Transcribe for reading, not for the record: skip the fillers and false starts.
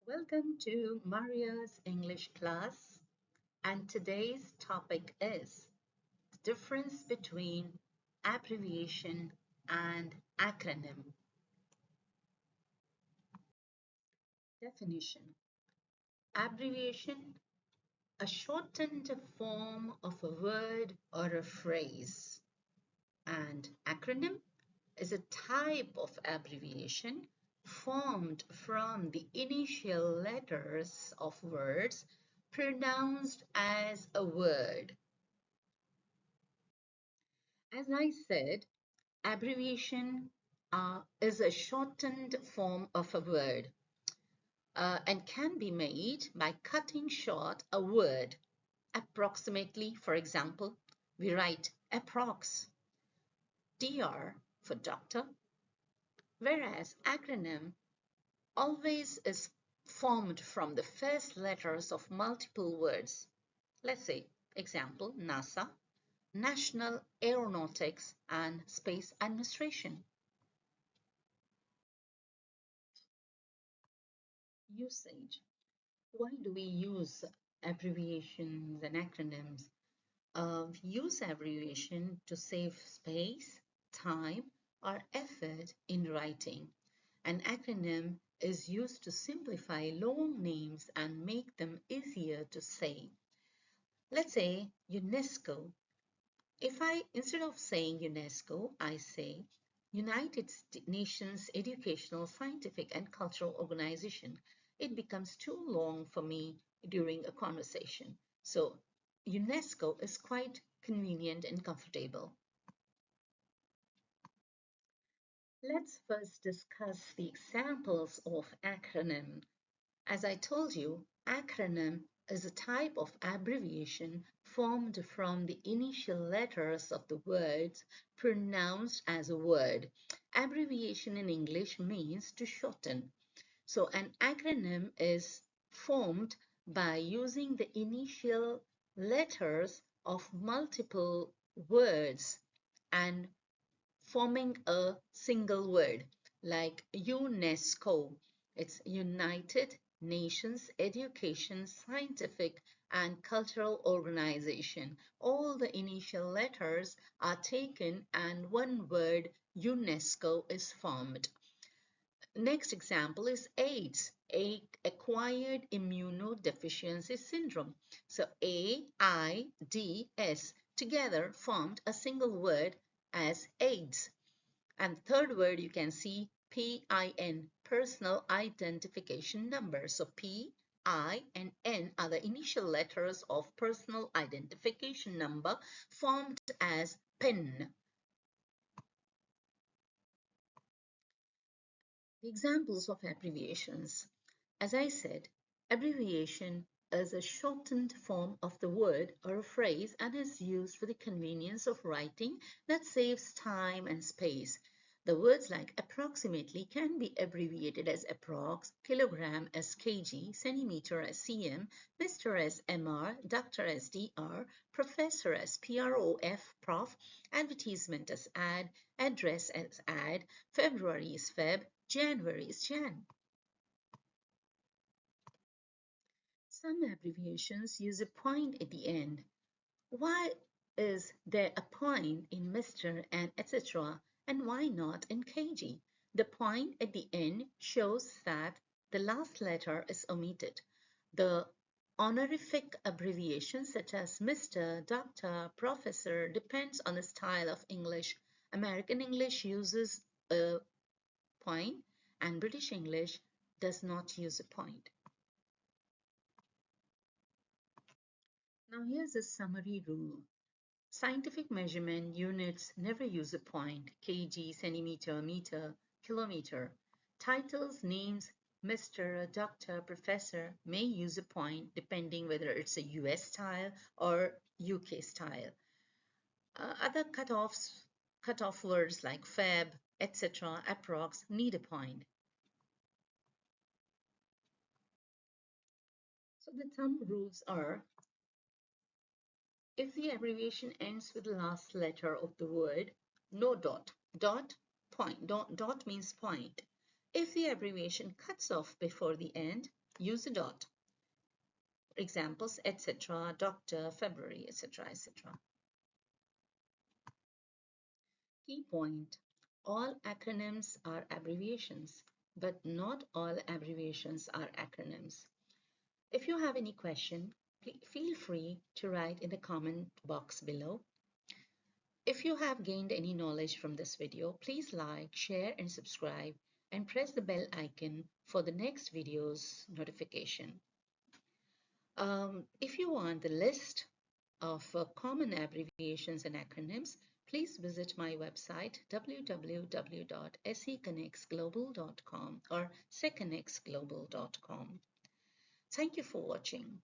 Welcome to Maria's English class, and today's topic is the difference between abbreviation and acronym. Definition: abbreviation, a shortened form of a word or a phrase, and acronym is a type of abbreviation formed from the initial letters of words pronounced as a word. As I said, abbreviation is a shortened form of a word and can be made by cutting short a word. Approximately, for example, we write approx, DR for doctor, whereas acronym always is formed from the first letters of multiple words. Let's say, example, NASA, National Aeronautics and Space Administration. Usage. Why do we use abbreviations and acronyms? We use abbreviation to save space, time, or effort in writing. An acronym is used to simplify long names and make them easier to say. Let's say UNESCO. If I, instead of saying UNESCO, I say United Nations Educational, Scientific and Cultural Organization, it becomes too long for me during a conversation. So UNESCO is quite convenient and comfortable. Let's first discuss the examples of acronym. As I told you, acronym is a type of abbreviation formed from the initial letters of the words pronounced as a word. Abbreviation in English means to shorten. So an acronym is formed by using the initial letters of multiple words and forming a single word, like UNESCO. It's United Nations Education, Scientific and Cultural Organization. All the initial letters are taken and one word, UNESCO, is formed. Next example is AIDS, acquired immunodeficiency syndrome. So AIDS together formed a single word as AIDS. And third word you can see PIN, personal identification number. So P, I, and N are the initial letters of personal identification number formed as PIN. The examples of abbreviations. As I said, abbreviation is a shortened form of the word or a phrase and is used for the convenience of writing that saves time and space. The words like approximately can be abbreviated as approx, kilogram as kg, centimeter as cm, Mr. as mr, doctor as dr, professor as prof, advertisement as ad, address as ad, February is feb, January is jan. Some abbreviations use a point at the end. Why is there a point in Mr. and etc. and why not in kg? The point at the end shows that the last letter is omitted. The honorific abbreviations such as Mr., Doctor, Professor depends on the style of English. American English uses a point and British English does not use a point. Now here's a summary rule. Scientific measurement units never use a point, kg, centimeter, meter, kilometer. Titles, names, Mr., Doctor, Professor may use a point depending whether it's a US style or UK style. Other cutoff words like feb, etc., approx need a point. So the thumb rules are: if the abbreviation ends with the last letter of the word, no dot. Dot, point. Dot means point. If the abbreviation cuts off before the end, use a dot. Examples, etc., Doctor, February, etc., etc. Key point. All acronyms are abbreviations, but not all abbreviations are acronyms. If you have any question, feel free to write in the comment box below. If you have gained any knowledge from this video, please like, share and subscribe and press the bell icon for the next video's notification. If you want the list of common abbreviations and acronyms, please visit my website www.seconnexglobal.com or seconnexglobal.com. Thank you for watching.